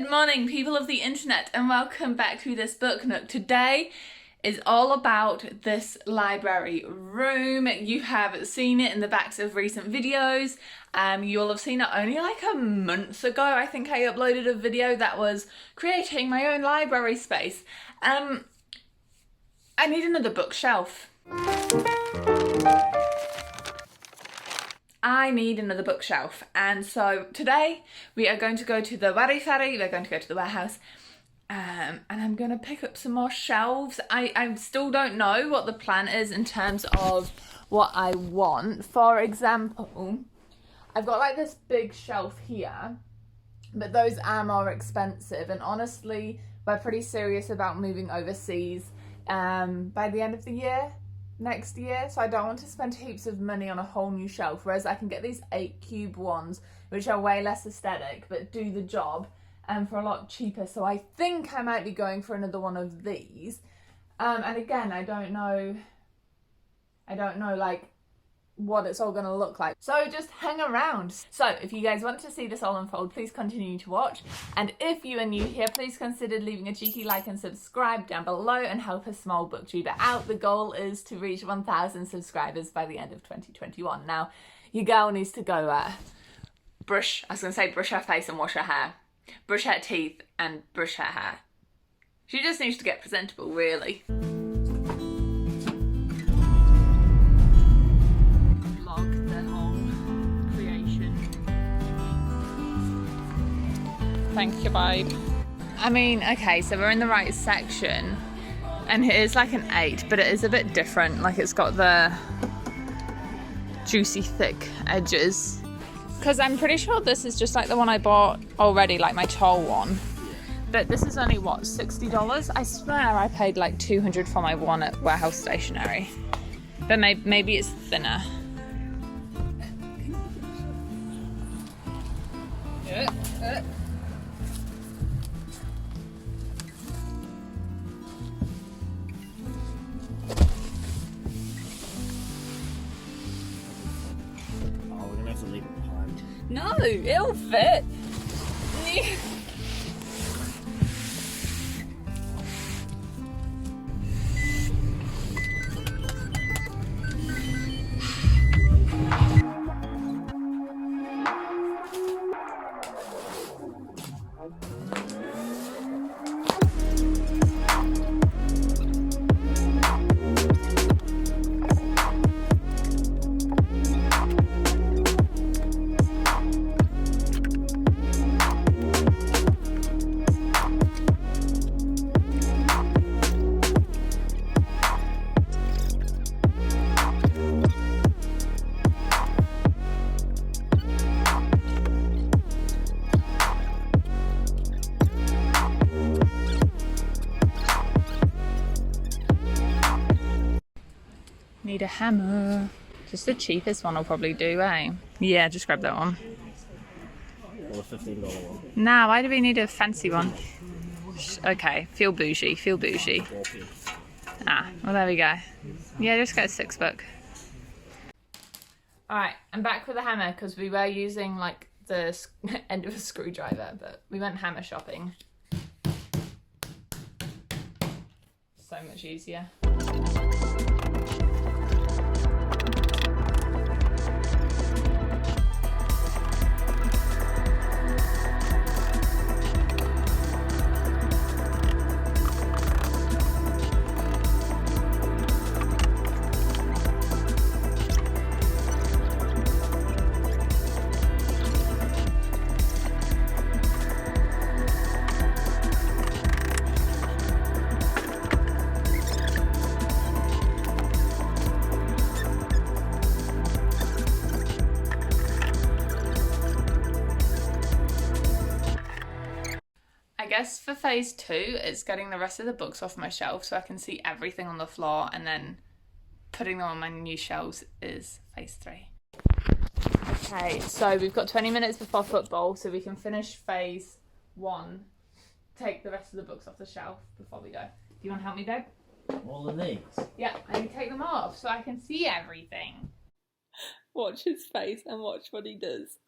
Good morning, people of the internet, and welcome back to this book nook. Today is all about this library room. You have seen it in the backs of recent videos. You'll have seen it only like a month ago. I think I uploaded a video that was creating my own library space. I need another bookshelf. I need another bookshelf, and so today we are going to go to the Warifari, we're going to go to the warehouse, and I'm going to pick up some more shelves. I still don't know what the plan is in terms of what I want. For example, I've got like this big shelf here, but those are more expensive, and honestly, we're pretty serious about moving overseas by the end of the year. Next year, so I don't want to spend heaps of money on a whole new shelf, whereas I can get these 8-cube ones which are way less aesthetic but do the job and for a lot cheaper. So I think I might be going for another one of these, and again, I don't know like what it's all going to look like, so just hang around. So if you guys want to see this all unfold, please continue to watch, and if you are new here, please consider leaving a cheeky like and subscribe down below and help a small booktuber out. The goal is to reach 1,000 subscribers by the end of 2021. Now your girl needs to go brush her face and wash her hair, brush her teeth and brush her hair. She just needs to get presentable, really. Thank you, babe. I mean, okay, so we're in the right section, and it is like an 8, but it is a bit different. Like, it's got the juicy, thick edges. Because I'm pretty sure this is just like the one I bought already, like my tall one. But this is only, what, $60? I swear I paid like $200 for my one at Warehouse Stationery. But maybe it's thinner. No, it'll fit. Need a hammer. Just the cheapest one will probably do, eh? Yeah, just grab that one. Or the $15 one. Nah, why do we need a fancy one? Okay, feel bougie, feel bougie. Ah, well there we go. Yeah, just get a $6. Alright, I'm back with a hammer because we were using like the end of a screwdriver, but we went hammer shopping. So much easier. I guess for phase 2, it's getting the rest of the books off my shelf so I can see everything on the floor, and then putting them on my new shelves is phase 3. Okay, so we've got 20 minutes before football, so we can finish phase 1, take the rest of the books off the shelf before we go. Do you want to help me, babe? All of these? Yeah, I need to take them off so I can see everything. Watch his face and watch what he does.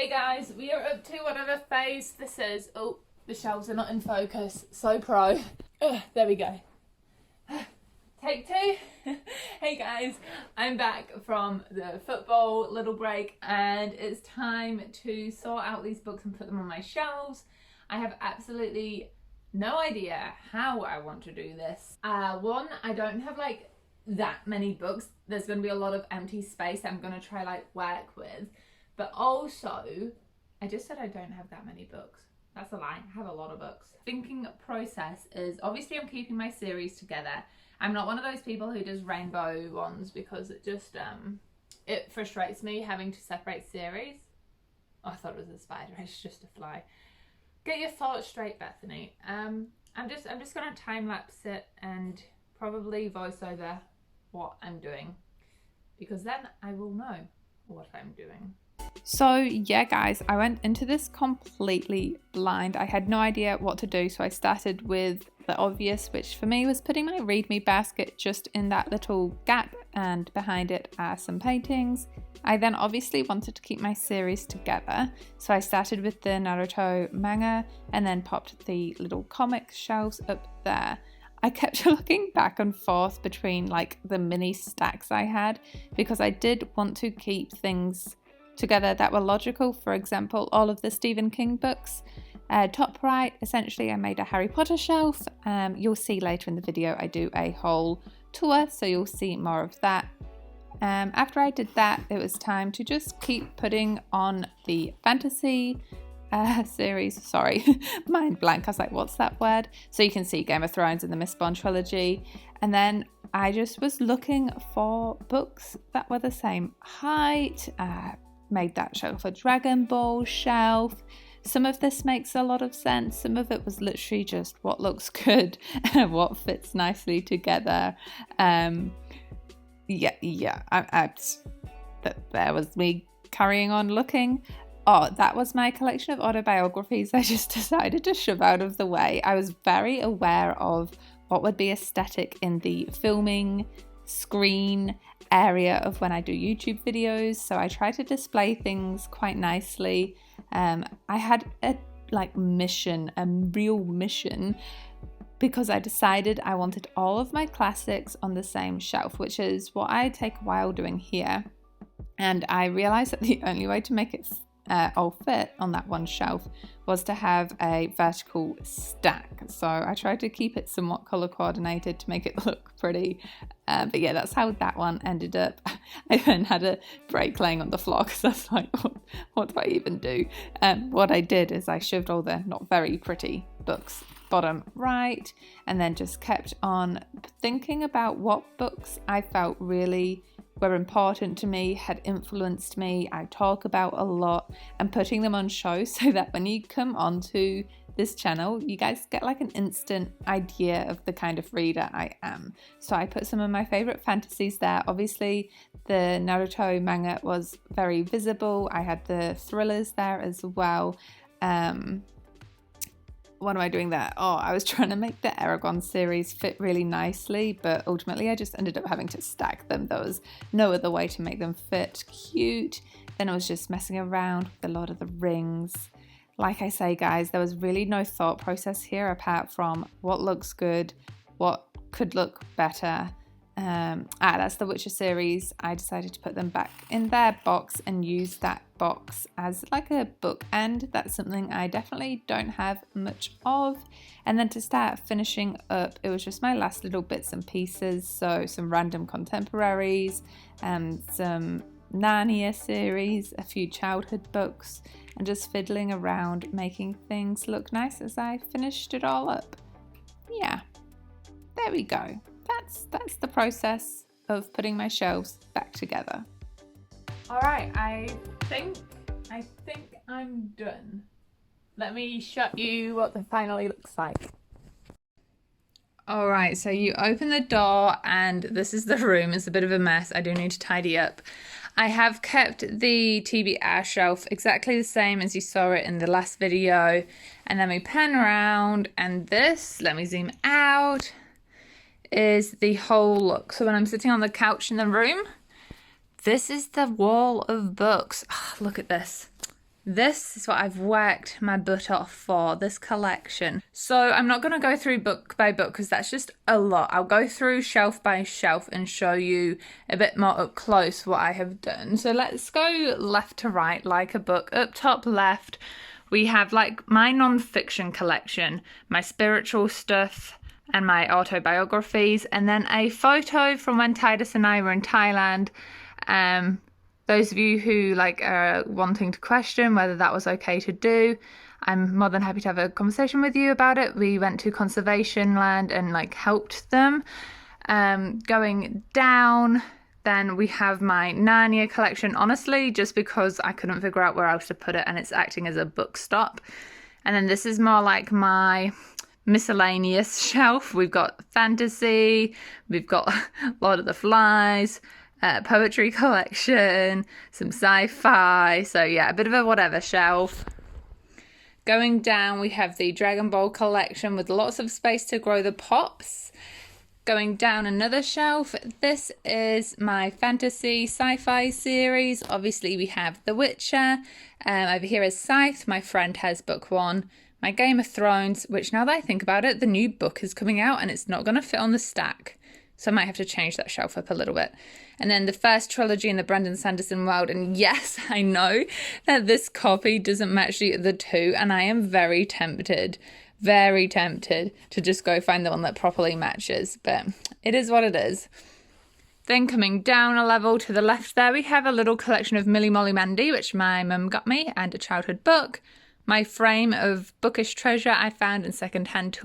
Hey guys, we are up to whatever phase this is. Oh, the shelves are not in focus. So pro. There we go. Take two. Hey guys, I'm back from the football little break and it's time to sort out these books and put them on my shelves. I have absolutely no idea how I want to do this. One, I don't have like that many books. There's going to be a lot of empty space I'm going to try like work with. But also, I just said I don't have that many books. That's a lie. I have a lot of books. Thinking process is, obviously I'm keeping my series together. I'm not one of those people who does rainbow ones because it just, it frustrates me having to separate series. Oh, I thought it was a spider. It's just a fly. Get your thoughts straight, Bethany. I'm just going to time lapse it and probably voice over what I'm doing because then I will know what I'm doing. So yeah guys, I went into this completely blind. I had no idea what to do, so I started with the obvious, which for me was putting my read me basket just in that little gap, and behind it are some paintings. I then obviously wanted to keep my series together, so I started with the Naruto manga and then popped the little comic shelves up there. I kept looking back and forth between like the mini stacks I had because I did want to keep things together that were logical. For example, all of the Stephen King books. Top right, essentially I made a Harry Potter shelf. You'll see later in the video I do a whole tour, so you'll see more of that. After I did that, it was time to just keep putting on the fantasy series. Sorry, mind blank. I was like, what's that word? So you can see Game of Thrones and the Miss Bond trilogy. And then I just was looking for books that were the same height. Made that shelf a Dragon Ball shelf. Some of this makes a lot of sense. Some of it was literally just what looks good and what fits nicely together. There was me carrying on looking. Oh, that was my collection of autobiographies I just decided to shove out of the way. I was very aware of what would be aesthetic in the filming screen area of when I do YouTube videos, so I try to display things quite nicely. I had a real mission, because I decided I wanted all of my classics on the same shelf, which is what I take a while doing here, and I realized that the only way to make it all fit on that one shelf was to have a vertical stack. So I tried to keep it somewhat color coordinated to make it look pretty, but yeah, that's how that one ended up. I then had a break laying on the floor because I was like, what do I even do? What I did is I shoved all the not very pretty books bottom right, and then just kept on thinking about what books I felt really were important to me, had influenced me, I talk about a lot, and putting them on show so that when you come onto this channel, you guys get like an instant idea of the kind of reader I am. So I put some of my favorite fantasies there. Obviously, the Naruto manga was very visible. I had the thrillers there as well. What am I doing there? Oh, I was trying to make the Aragon series fit really nicely, but ultimately I just ended up having to stack them. There was no other way to make them fit cute. Then I was just messing around with the Lord of the Rings. Like I say, guys, there was really no thought process here apart from what looks good, what could look better. That's the Witcher series. I decided to put them back in their box and use that box as like a bookend. That's something I definitely don't have much of. And then to start finishing up, it was just my last little bits and pieces. So some random contemporaries, some Narnia series, a few childhood books, and just fiddling around making things look nice as I finished it all up. Yeah, there we go. That's the process of putting my shelves back together. All right, I think I'm done. Let me show you what it finally looks like. All right, so you open the door and this is the room. It's a bit of a mess. I do need to tidy up. I have kept the TBR shelf exactly the same as you saw it in the last video. And then we pan around and this, let me zoom out, is the whole look. So when I'm sitting on the couch in the room, this is the wall of books. Oh, look at this. This is what I've worked my butt off for, this collection. So I'm not going to go through book by book because that's just a lot. I'll go through shelf by shelf and show you a bit more up close what I have done. So let's go left to right like a book. Up top left, we have like my non-fiction collection, my spiritual stuff, and my autobiographies, and then a photo from when Titus and I were in Thailand. Those of you who like are wanting to question whether that was okay to do, I'm more than happy to have a conversation with you about it. We went to conservation land and like helped them. Going down, then we have my Narnia collection, honestly, just because I couldn't figure out where else to put it and it's acting as a book stop. And then this is more like my miscellaneous shelf. We've got fantasy, we've got Lord of the Flies, poetry collection, some sci-fi, so yeah, a bit of a whatever shelf. Going down, we have the Dragon Ball collection with lots of space to grow the pops. Going down another shelf, this is my fantasy sci-fi series. Obviously we have The Witcher. Over here is Scythe. My friend has book 1. My Game of Thrones, which now that I think about it, the new book is coming out and it's not going to fit on the stack. So I might have to change that shelf up a little bit. And then the first trilogy in the Brandon Sanderson world. And yes, I know that this copy doesn't match the other two. And I am very tempted to just go find the one that properly matches. But it is what it is. Then coming down a level to the left there, we have a little collection of Millie Molly Mandy, which my mum got me, and a childhood book. My frame of bookish treasure I found in secondhand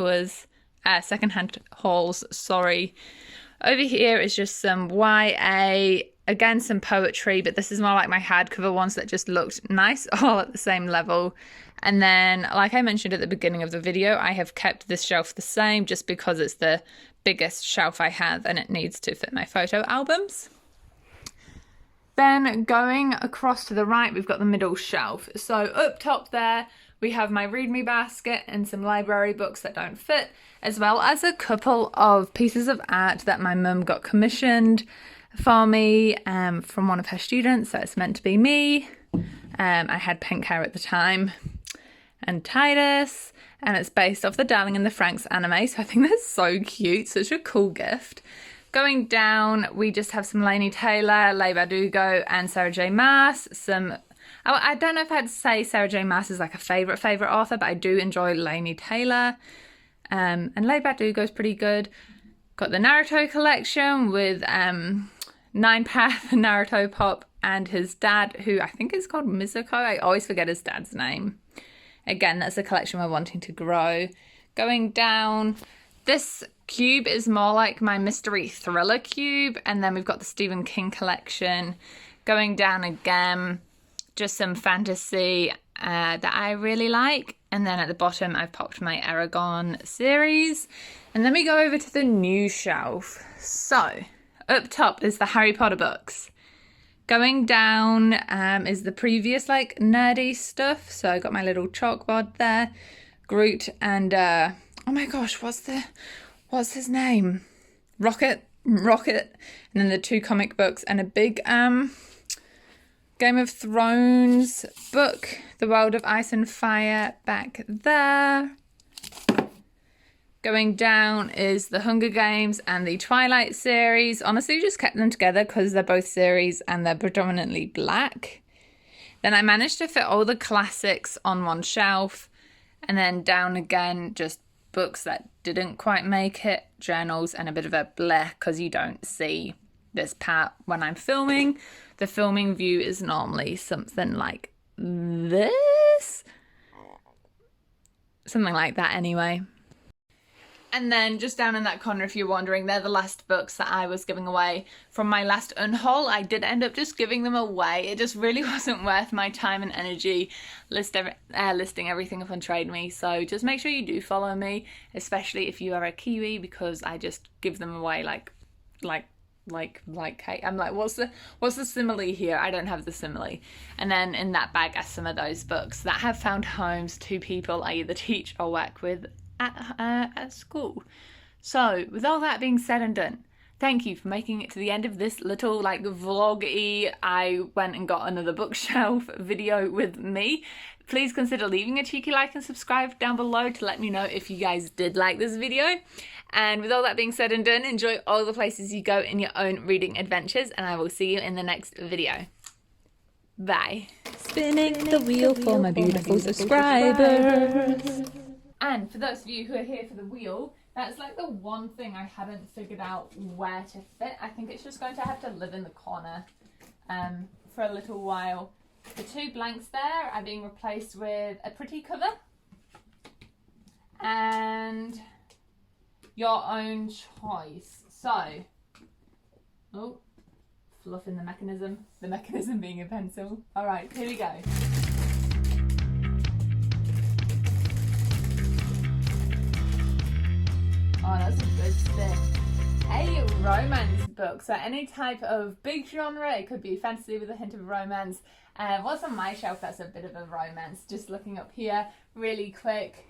hauls, sorry. Over here is just some YA, again some poetry, but this is more like my hardcover ones that just looked nice, all at the same level. And then, like I mentioned at the beginning of the video, I have kept this shelf the same just because it's the biggest shelf I have and it needs to fit my photo albums. Then going across to the right, we've got the middle shelf. So up top there, we have my read me basket and some library books that don't fit, as well as a couple of pieces of art that my mum got commissioned for me from one of her students. So it's meant to be me. I had pink hair at the time, and Titus, and it's based off the Darling in the Franxx anime. So I think that's so cute, such a cool gift. Going down, we just have some Laini Taylor, Leigh Bardugo, and Sarah J. Maas. I don't know if I'd say Sarah J. Maas is like a favourite author, but I do enjoy Laini Taylor. And Leigh Bardugo is pretty good. Got the Naruto collection with 9-path Naruto Pop and his dad, who I think is called Mizuko. I always forget his dad's name. Again, that's a collection we're wanting to grow. Going down, this cube is more like my mystery thriller cube, and then we've got the Stephen King collection. Going down again, just some fantasy that I really like, and then at the bottom I've popped my Aragon series. And then we go over to the new shelf. So up top is the Harry Potter books. Going down is the previous like nerdy stuff. So I got my little chalkboard there, Groot, and oh my gosh, what's his name? Rocket, and then the 2 comic books and a big Game of Thrones book, The World of Ice and Fire back there. Going down is the Hunger Games and the Twilight series. Honestly, just kept them together because they're both series and they're predominantly black. Then I managed to fit all the classics on one shelf. And then down again, just books that didn't quite make it, journals, and a bit of a bleh because you don't see this part when I'm filming. The filming view is normally something like this. Something like that anyway. And then just down in that corner, if you're wondering, they're the last books that I was giving away from my last unhaul. I did end up just giving them away. It just really wasn't worth my time and energy listing everything up on Trade Me. So just make sure you do follow me, especially if you are a Kiwi, because I just give them away like hey, I'm like, what's the simile here? I don't have the simile. And then in that bag are some of those books that have found homes to people I either teach or work with at school. So with all that being said and done, Thank you for making it to the end of this little like vlog-y, I went and got another bookshelf video with me. Please consider leaving a cheeky like and subscribe down below to let me know if you guys did like this video. And with all that being said and done, enjoy all the places you go in your own reading adventures, and I will see you in the next video. Bye. Spinning the wheel for my beautiful subscribers. And for those of you who are here for the wheel, that's like the one thing I haven't figured out where to fit. I think it's just going to have to live in the corner for a little while. The two blanks there are being replaced with a pretty cover and your own choice. So, oh, fluff in the mechanism being a pencil. All right, here we go. Oh, that's a good stick. A romance book, so any type of big genre. It could be fantasy with a hint of romance. What's on my shelf that's a bit of a romance? Just looking up here really quick.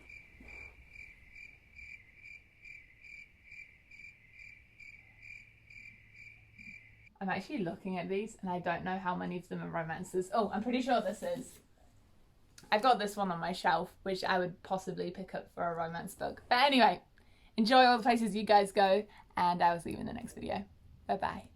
I'm actually looking at these and I don't know how many of them are romances. Oh, I'm pretty sure this is. I've got this one on my shelf, which I would possibly pick up for a romance book. But anyway, enjoy all the places you guys go, and I will see you in the next video. Bye bye.